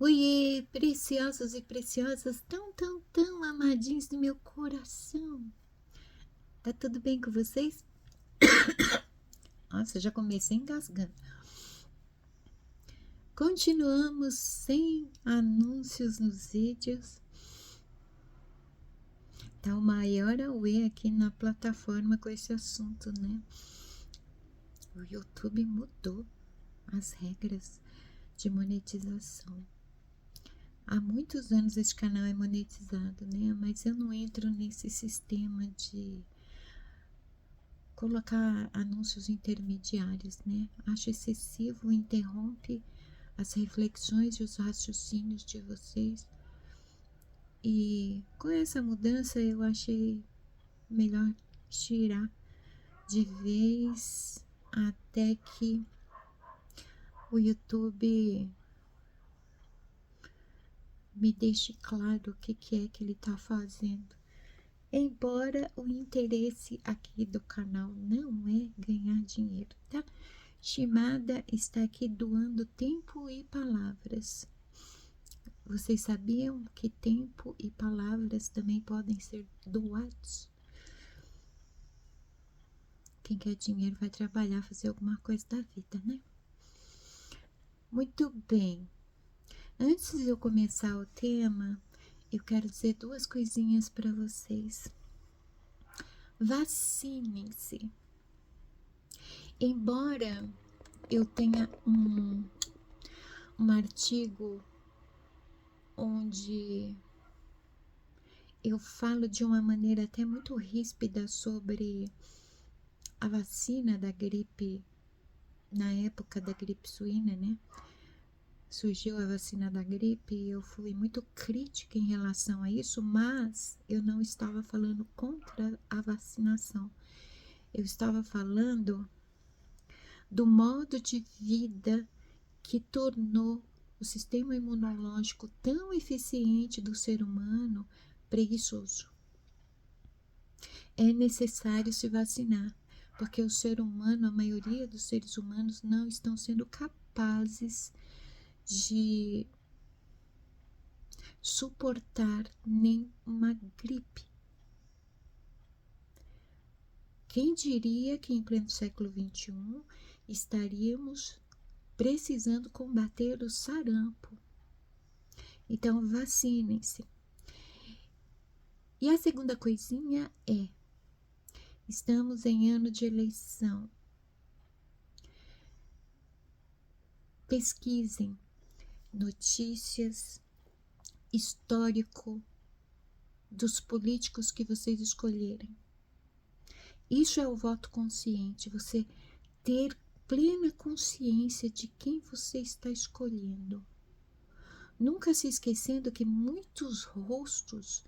Oiê, preciosos e preciosas, tão amadinhos do meu coração. Tá tudo bem com vocês? Nossa, já comecei engasgando. Continuamos sem anúncios nos vídeos. Tá o maior auê aqui na plataforma com esse assunto, né? O YouTube mudou as regras de monetização. Há muitos anos esse canal é monetizado, né? Mas eu não entro nesse sistema de colocar anúncios intermediários, né? Acho excessivo, interrompe as reflexões e os raciocínios de vocês. E com essa mudança eu achei melhor tirar de vez até que o YouTube me deixe claro o que é que ele está fazendo. Embora o interesse aqui do canal não é ganhar dinheiro, tá? Shimada está aqui doando tempo e palavras. Vocês sabiam que tempo e palavras também podem ser doados? Quem quer dinheiro vai trabalhar, fazer alguma coisa da vida, né? Muito bem. Antes de eu começar o tema, eu quero dizer duas coisinhas para vocês. Vacinem-se. Embora eu tenha um artigo onde eu falo de uma maneira até muito ríspida sobre a vacina da gripe, na época da gripe suína, né? Surgiu a vacina da gripe e eu fui muito crítica em relação a isso, mas eu não estava falando contra a vacinação. Eu estava falando do modo de vida que tornou o sistema imunológico tão eficiente do ser humano preguiçoso. É necessário se vacinar, porque o ser humano, a maioria dos seres humanos, não estão sendo capazes de suportar nem uma gripe. Quem diria que em pleno século XXI estaríamos precisando combater o sarampo? Então, vacinem-se. E a segunda coisinha é: estamos em ano de eleição. Pesquisem notícias, histórico dos políticos que vocês escolherem. Isso é o voto consciente, você ter plena consciência de quem você está escolhendo. Nunca se esquecendo que muitos rostos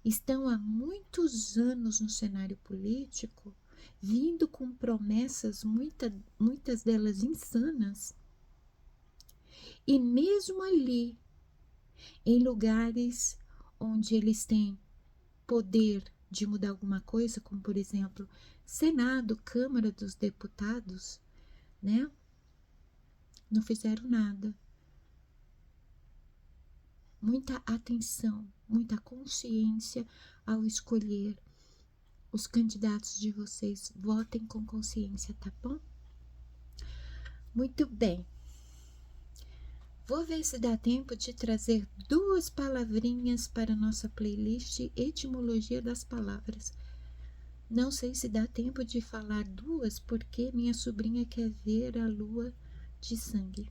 estão há muitos anos no cenário político, vindo com promessas, muitas delas insanas, e mesmo ali, em lugares onde eles têm poder de mudar alguma coisa, como por exemplo, Senado, Câmara dos Deputados, né? Não fizeram nada. Muita atenção, muita consciência ao escolher os candidatos de vocês. Votem com consciência, tá bom? Muito bem. Vou ver se dá tempo de trazer duas palavrinhas para a nossa playlist Etimologia das Palavras. Não sei se dá tempo de falar duas, porque minha sobrinha quer ver a lua de sangue.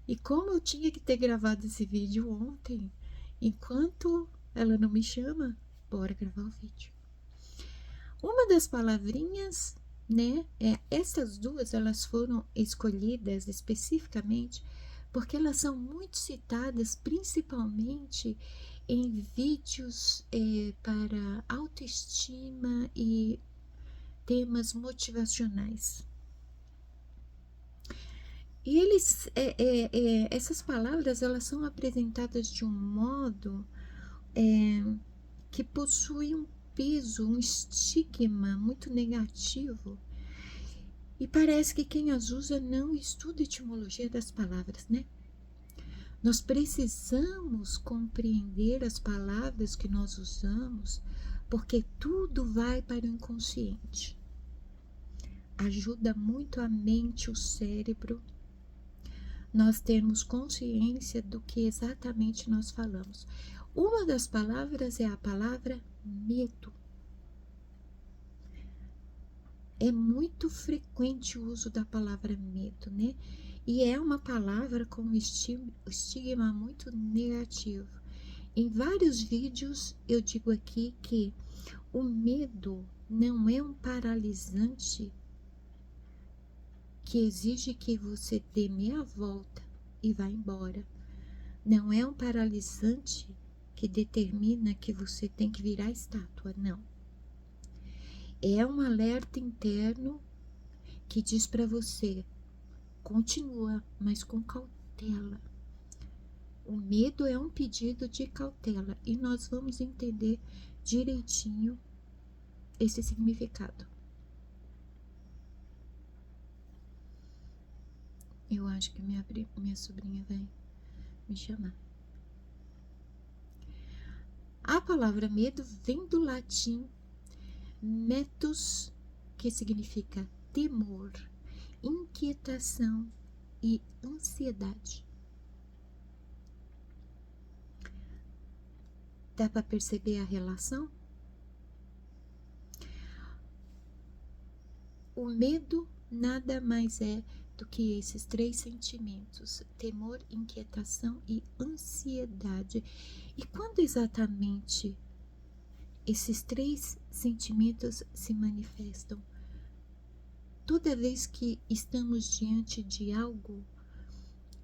E como eu tinha que ter gravado esse vídeo ontem, enquanto ela não me chama, bora gravar o vídeo. Uma das palavrinhas, né, essas duas, elas foram escolhidas especificamente porque elas são muito citadas, principalmente em vídeos para autoestima e temas motivacionais. E essas palavras, elas são apresentadas de um modo que possui um peso, um estigma muito negativo. E parece que quem as usa não estuda a etimologia das palavras, né? Nós precisamos compreender as palavras que nós usamos, porque tudo vai para o inconsciente. Ajuda muito a mente, o cérebro, nós termos consciência do que exatamente nós falamos. Uma das palavras é a palavra medo. É muito frequente o uso da palavra medo, né? E é uma palavra com um estigma muito negativo. Em vários vídeos eu digo aqui que o medo não é um paralisante que exige que você dê meia volta e vá embora. Não é um paralisante que determina que você tem que virar estátua, não. É um alerta interno que diz para você, continua, mas com cautela. O medo é um pedido de cautela e nós vamos entender direitinho esse significado. Eu acho que minha sobrinha vai me chamar. A palavra medo vem do latim metus, que significa temor, inquietação e ansiedade. Dá para perceber a relação? O medo nada mais é do que esses três sentimentos: temor, inquietação e ansiedade. E quando exatamente esses três sentimentos se manifestam? Toda vez que estamos diante de algo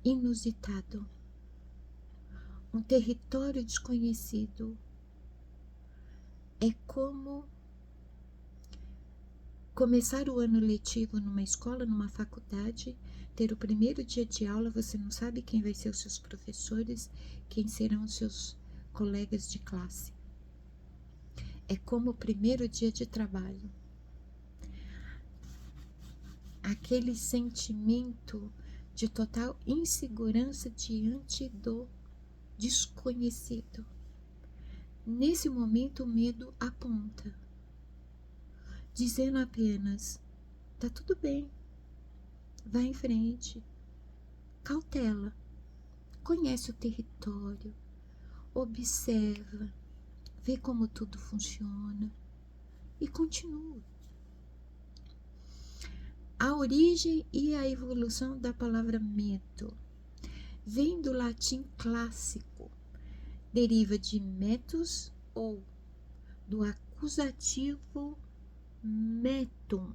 inusitado, um território desconhecido, é como começar o ano letivo numa escola, numa faculdade, ter o primeiro dia de aula, você não sabe quem vai ser os seus professores, quem serão os seus colegas de classe. É como o primeiro dia de trabalho. Aquele sentimento de total insegurança diante do desconhecido. Nesse momento, o medo aponta, dizendo apenas: tá tudo bem, vai em frente, cautela, conhece o território, observa, vê como tudo funciona e continua. A origem e a evolução da palavra medo vem do latim clássico, deriva de metus ou do acusativo metum.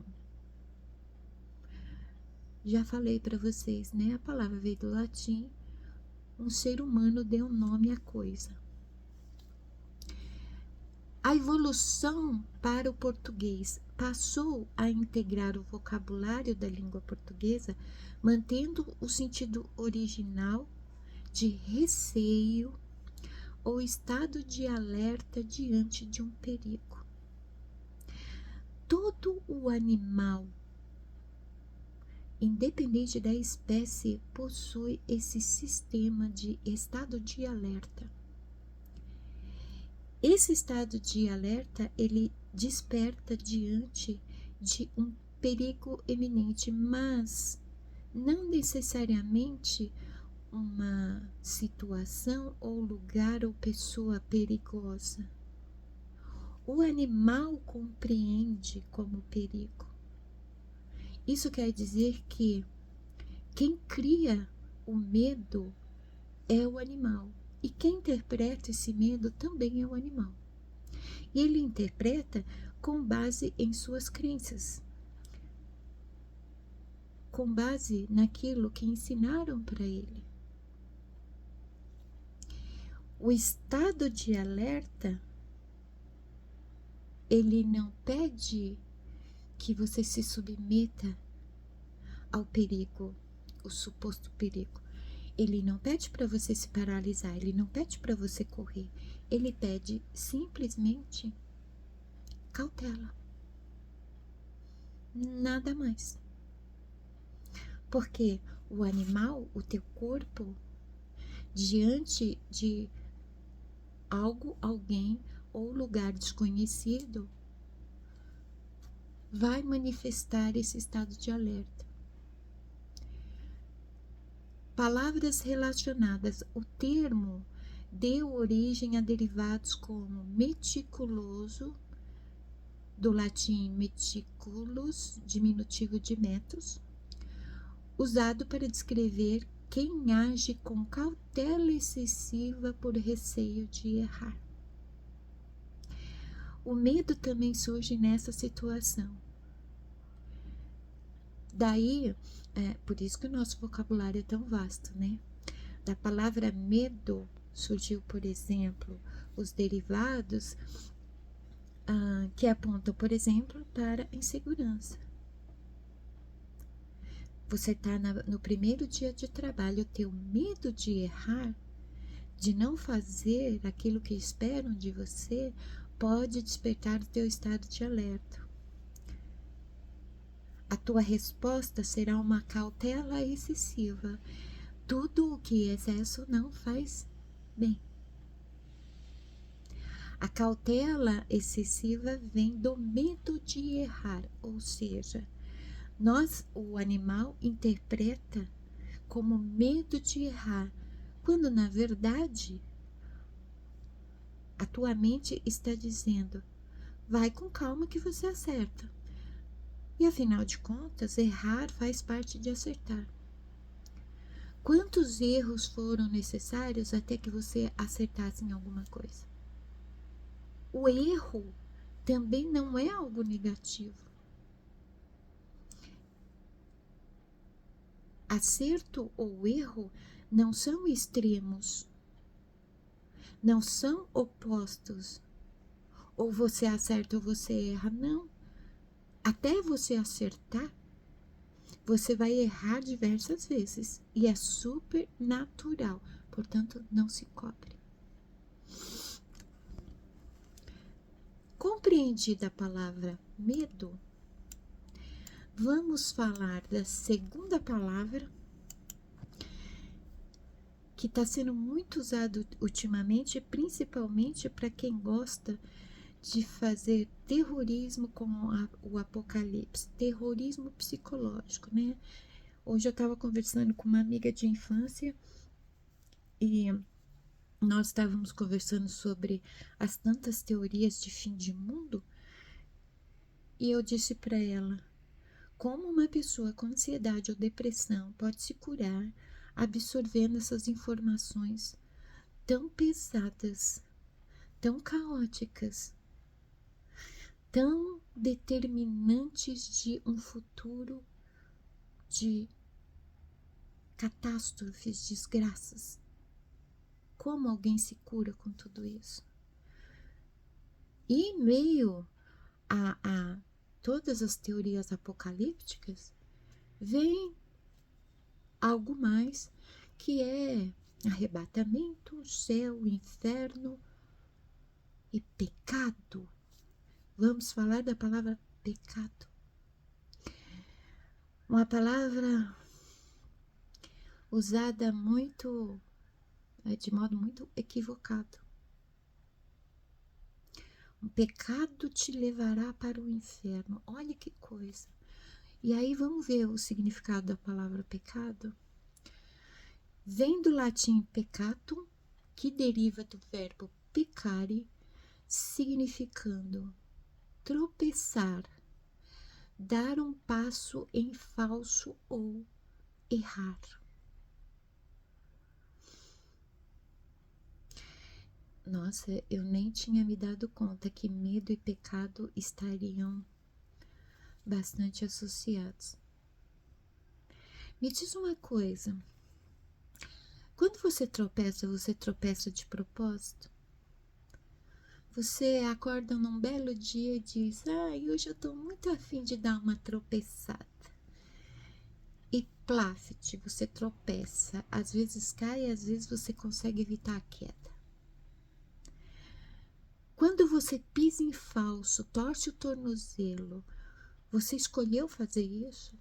Já falei para vocês, né? A palavra veio do latim, um ser humano deu nome à coisa. A evolução para o português passou a integrar o vocabulário da língua portuguesa, mantendo o sentido original de receio ou estado de alerta diante de um perigo. Todo o animal, independente da espécie, possui esse sistema de estado de alerta. Esse estado de alerta, ele desperta diante de um perigo iminente, mas não necessariamente uma situação ou lugar ou pessoa perigosa. O animal compreende como perigo. Isso quer dizer que quem cria o medo é o animal. E quem interpreta esse medo também é o animal. E ele interpreta com base em suas crenças, com base naquilo que ensinaram para ele. O estado de alerta, ele não pede que você se submeta ao perigo, o suposto perigo. Ele não pede para você se paralisar, ele não pede para você correr, ele pede simplesmente cautela. Nada mais. Porque o animal, o teu corpo, diante de algo, alguém ou lugar desconhecido, vai manifestar esse estado de alerta. Palavras relacionadas. O termo deu origem a derivados como meticuloso, do latim meticulus, diminutivo de metus, usado para descrever quem age com cautela excessiva por receio de errar. O medo também surge nessa situação. Daí, por isso que o nosso vocabulário é tão vasto, né? Da palavra medo surgiu, por exemplo, os derivados que apontam, por exemplo, para insegurança. Você está no primeiro dia de trabalho, o teu medo de errar, de não fazer aquilo que esperam de você, pode despertar o teu estado de alerta. A tua resposta será uma cautela excessiva. Tudo o que é excesso não faz bem. A cautela excessiva vem do medo de errar, ou seja, o animal interpreta como medo de errar, quando na verdade a tua mente está dizendo: vai com calma que você acerta. E afinal de contas, errar faz parte de acertar. Quantos erros foram necessários até que você acertasse em alguma coisa? O erro também não é algo negativo. Acerto ou erro não são extremos, não são opostos. Ou você acerta ou você erra, não. Até você acertar, você vai errar diversas vezes e é super natural, portanto, não se cobre. Compreendida a palavra medo, vamos falar da segunda palavra que está sendo muito usado ultimamente, principalmente para quem gosta de fazer terrorismo com o apocalipse, terrorismo psicológico, né? Hoje eu estava conversando com uma amiga de infância e nós estávamos conversando sobre as tantas teorias de fim de mundo e eu disse para ela como uma pessoa com ansiedade ou depressão pode se curar absorvendo essas informações tão pesadas, tão caóticas, tão determinantes de um futuro de catástrofes, desgraças. Como alguém se cura com tudo isso? E em meio a todas as teorias apocalípticas, vem algo mais que é arrebatamento, céu, inferno e pecado. Vamos falar da palavra pecado. Uma palavra usada de modo muito equivocado. Um pecado te levará para o inferno. Olha que coisa. E aí vamos ver o significado da palavra pecado. Vem do latim peccatum, que deriva do verbo peccare, significando tropeçar, dar um passo em falso ou errar. Nossa, eu nem tinha me dado conta que medo e pecado estariam bastante associados. Me diz uma coisa, quando você tropeça de propósito? Você acorda num belo dia e diz: hoje eu tô muito afim de dar uma tropeçada. E pláfete, você tropeça. Às vezes cai, às vezes você consegue evitar a queda. Quando você pisa em falso, torce o tornozelo, você escolheu fazer isso?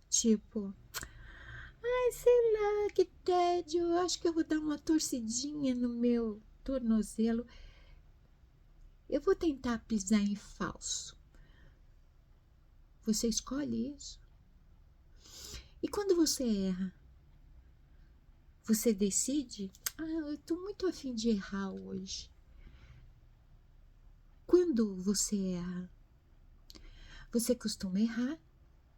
Tipo, Ai, sei lá, que tédio. Eu acho que eu vou dar uma torcidinha no meu tornozelo. Eu vou tentar pisar em falso. Você escolhe isso? E quando você erra, você decide? Ah, eu tô muito afim de errar hoje. Quando você erra, você costuma errar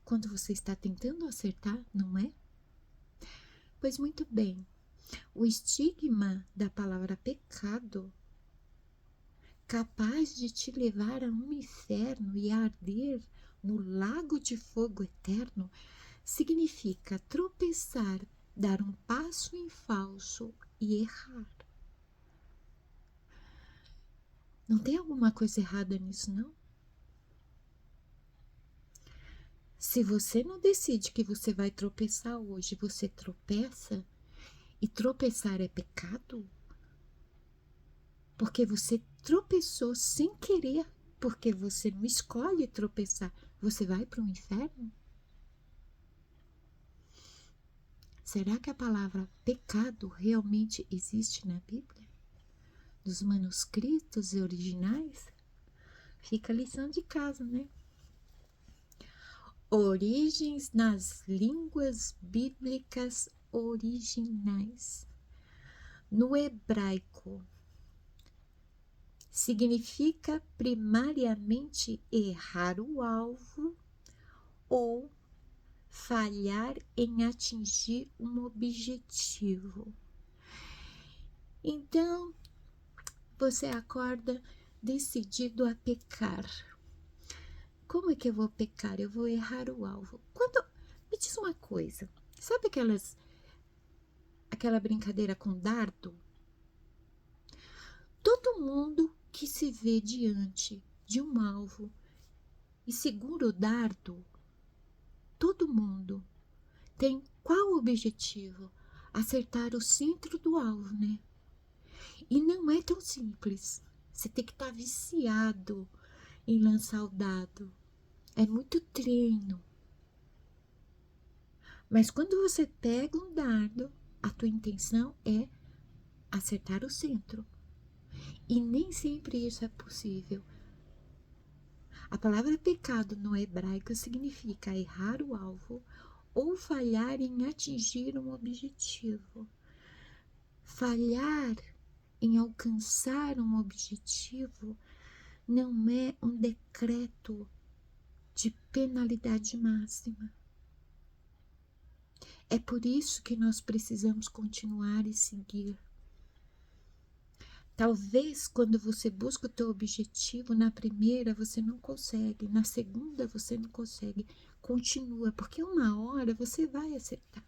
quando você está tentando acertar, não é? Pois muito bem, o estigma da palavra pecado, capaz de te levar a um inferno e a arder no lago de fogo eterno, significa tropeçar, dar um passo em falso e errar. Não tem alguma coisa errada nisso, não? Se você não decide que você vai tropeçar hoje, você tropeça, e tropeçar é pecado, porque você tropeçou sem querer, porque você não escolhe tropeçar, você vai para o inferno? Será que a palavra pecado realmente existe na Bíblia? Dos manuscritos originais? Fica a lição de casa, né? Origens nas línguas bíblicas originais. No hebraico, significa primariamente errar o alvo ou falhar em atingir um objetivo. Então, você acorda decidido a pecar. Como é que eu vou pecar? Eu vou errar o alvo. Me diz uma coisa, sabe aquela brincadeira com dardo? Todo mundo que se vê diante de um alvo e segura o dardo, todo mundo tem qual objetivo? Acertar o centro do alvo, né? E não é tão simples. Você tem que estar viciado em lançar o dado. É muito treino. Mas quando você pega um dardo, a tua intenção é acertar o centro. E nem sempre isso é possível. A palavra pecado no hebraico significa errar o alvo ou falhar em atingir um objetivo. Falhar em alcançar um objetivo não é um decreto de penalidade máxima. É por isso que nós precisamos continuar e seguir. Talvez quando você busca o teu objetivo, na primeira você não consegue, na segunda você não consegue. Continua, porque uma hora você vai acertar.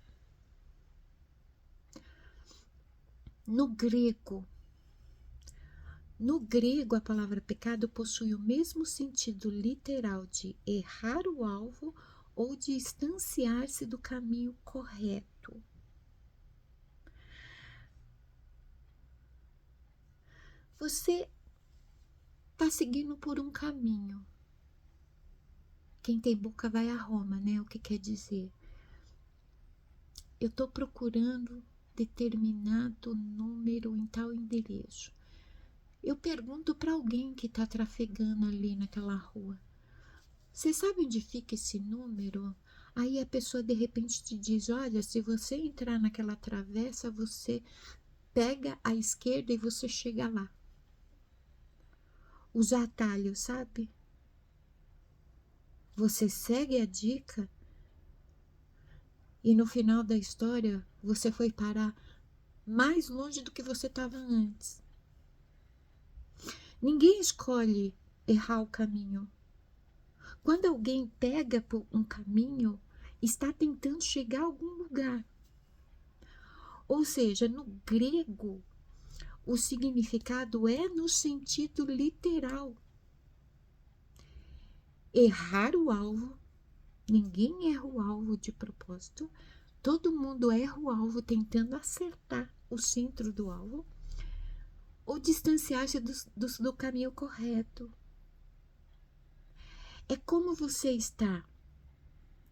No grego, a palavra pecado possui o mesmo sentido literal de errar o alvo ou distanciar-se do caminho correto. Você está seguindo por um caminho. Quem tem boca vai a Roma, né? O que quer dizer? Eu estou procurando determinado número em tal endereço. Eu pergunto para alguém que está trafegando ali naquela rua: você sabe onde fica esse número? Aí a pessoa de repente te diz: olha, se você entrar naquela travessa, você pega à esquerda e você chega lá. Os atalhos, sabe? Você segue a dica e no final da história você foi parar mais longe do que você estava antes. Ninguém escolhe errar o caminho. Quando alguém pega por um caminho, está tentando chegar a algum lugar. Ou seja, no grego, o significado é no sentido literal. Errar o alvo, ninguém erra o alvo de propósito, todo mundo erra o alvo tentando acertar o centro do alvo ou distanciar-se do caminho correto. É como você está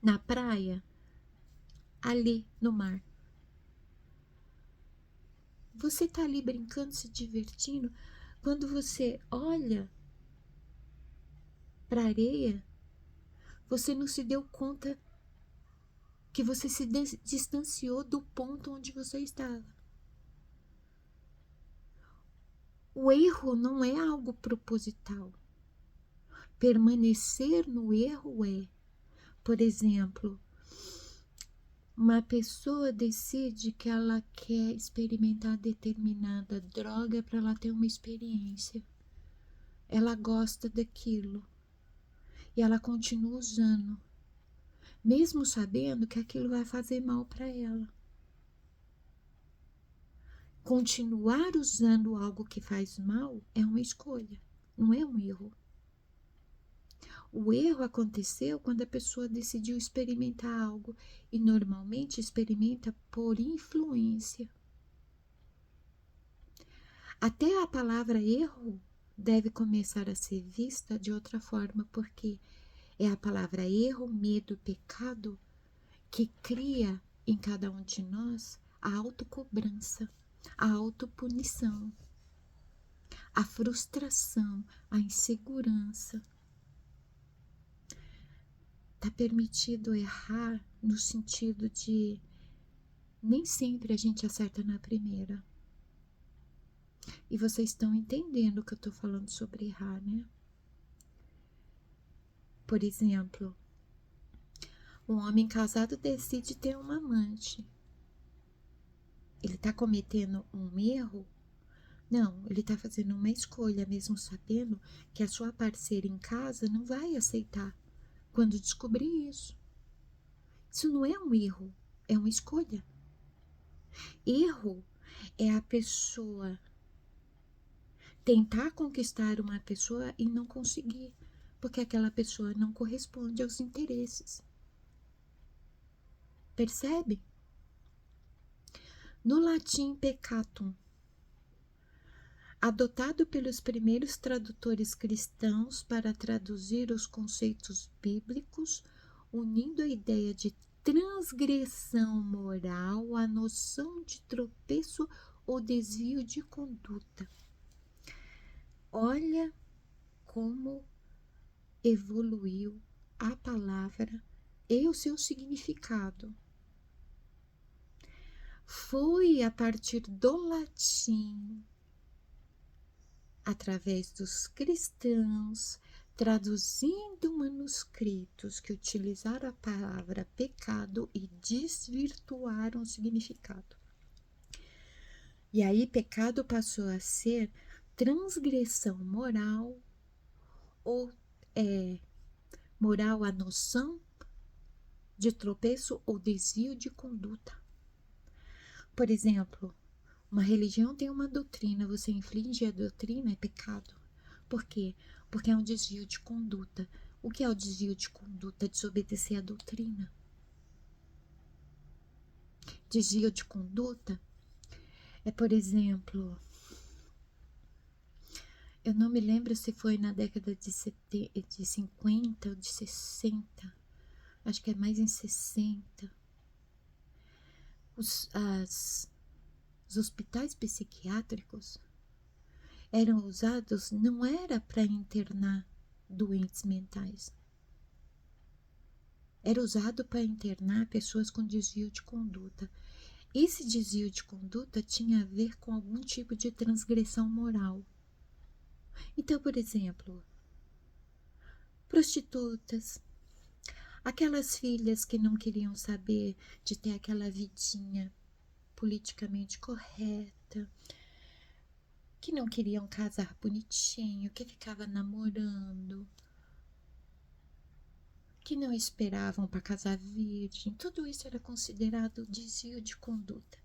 na praia ali no mar. Você está ali brincando, se divertindo. Quando você olha para a areia, você não se deu conta que você se distanciou do ponto onde você estava. O erro não é algo proposital. Permanecer no erro é, por exemplo, uma pessoa decide que ela quer experimentar determinada droga para ela ter uma experiência. Ela gosta daquilo e ela continua usando, mesmo sabendo que aquilo vai fazer mal para ela. Continuar usando algo que faz mal é uma escolha, não é um erro. O erro aconteceu quando a pessoa decidiu experimentar algo e normalmente experimenta por influência. Até a palavra erro deve começar a ser vista de outra forma, porque é a palavra erro, medo, pecado que cria em cada um de nós a autocobrança, a autopunição, a frustração, a insegurança. Está permitido errar no sentido de nem sempre a gente acerta na primeira. E vocês estão entendendo o que eu estou falando sobre errar, né? Por exemplo, um homem casado decide ter uma amante. Ele está cometendo um erro? Não, ele está fazendo uma escolha, mesmo sabendo que a sua parceira em casa não vai aceitar quando descobrir isso. Isso não é um erro, é uma escolha. Erro é a pessoa tentar conquistar uma pessoa e não conseguir, porque aquela pessoa não corresponde aos interesses. Percebe? No latim peccatum, adotado pelos primeiros tradutores cristãos para traduzir os conceitos bíblicos, unindo a ideia de transgressão moral à noção de tropeço ou desvio de conduta. Olha como evoluiu a palavra e o seu significado. Foi a partir do latim, através dos cristãos, traduzindo manuscritos que utilizaram a palavra pecado e desvirtuaram o significado. E aí, pecado passou a ser transgressão moral, ou moral a noção de tropeço ou desvio de conduta. Por exemplo, uma religião tem uma doutrina, você infringe a doutrina, é pecado. Por quê? Porque é um desvio de conduta. O que é o desvio de conduta? Desobedecer a doutrina. Desvio de conduta é, por exemplo, eu não me lembro se foi na década de 50 ou de 60, acho que é mais em 60. Os hospitais psiquiátricos eram usados, não era para internar doentes mentais. Era usado para internar pessoas com desvio de conduta. Esse desvio de conduta tinha a ver com algum tipo de transgressão moral. Então, por exemplo, prostitutas, aquelas filhas que não queriam saber de ter aquela vidinha politicamente correta, que não queriam casar bonitinho, que ficava namorando, que não esperavam para casar virgem, tudo isso era considerado desvio de conduta.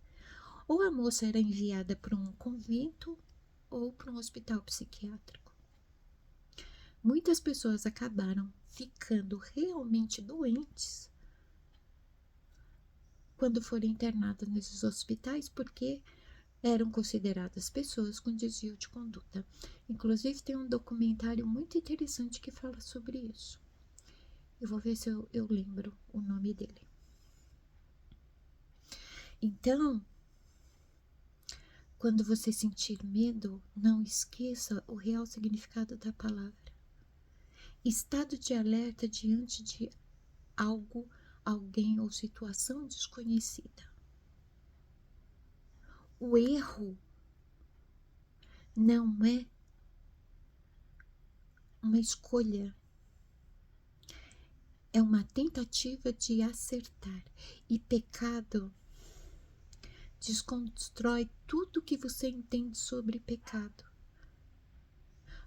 Ou a moça era enviada para um convento ou para um hospital psiquiátrico. Muitas pessoas acabaram ficando realmente doentes quando foram internadas nesses hospitais, porque eram consideradas pessoas com desvio de conduta. Inclusive, tem um documentário muito interessante que fala sobre isso. Eu vou ver se eu lembro o nome dele. Então, quando você sentir medo, não esqueça o real significado da palavra. Estado de alerta diante de algo, alguém ou situação desconhecida. O erro não é uma escolha, é uma tentativa de acertar. E pecado desconstrói tudo que você entende sobre pecado.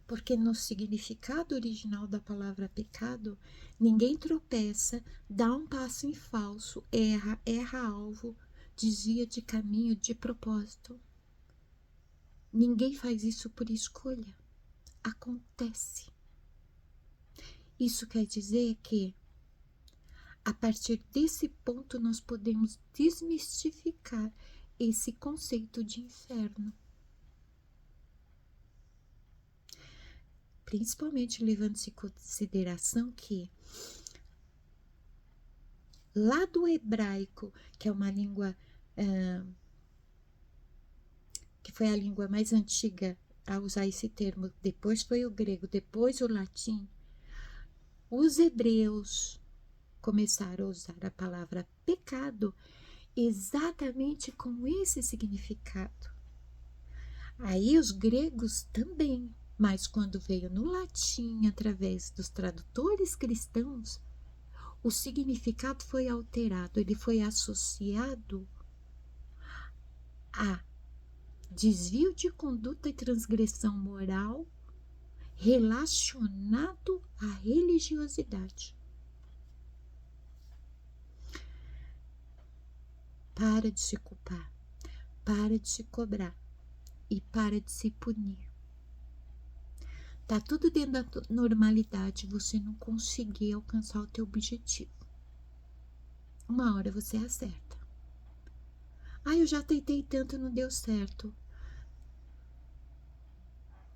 Porque no significado original da palavra pecado, ninguém tropeça, dá um passo em falso, erra alvo, desvia de caminho de propósito. Ninguém faz isso por escolha. Acontece. Isso quer dizer que, a partir desse ponto, nós podemos desmistificar esse conceito de inferno. Principalmente levando-se em consideração que, lá do hebraico, que é uma língua que foi a língua mais antiga a usar esse termo, depois foi o grego, depois o latim, os hebreus começaram a usar a palavra pecado exatamente com esse significado. Aí os gregos também, mas quando veio no latim, através dos tradutores cristãos, o significado foi alterado, ele foi associado a desvio de conduta e transgressão moral relacionado à religiosidade. Para de se culpar, para de se cobrar e para de se punir. Tá tudo dentro da normalidade, você não conseguir alcançar o teu objetivo. Uma hora você acerta. Eu já tentei tanto, não deu certo.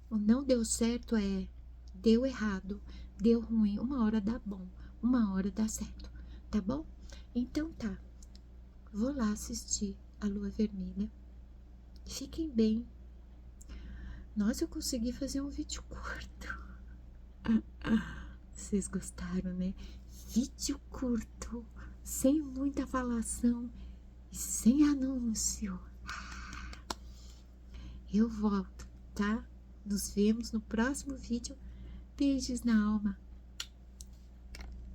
O não deu certo deu errado, deu ruim. Uma hora dá bom, uma hora dá certo, tá bom? Então tá, vou lá assistir a Lua Vermelha. Fiquem bem. Nossa, eu consegui fazer um vídeo curto. Vocês gostaram, né? Vídeo curto, sem muita falação e sem anúncio. Eu volto, tá? Nos vemos no próximo vídeo. Beijos na alma.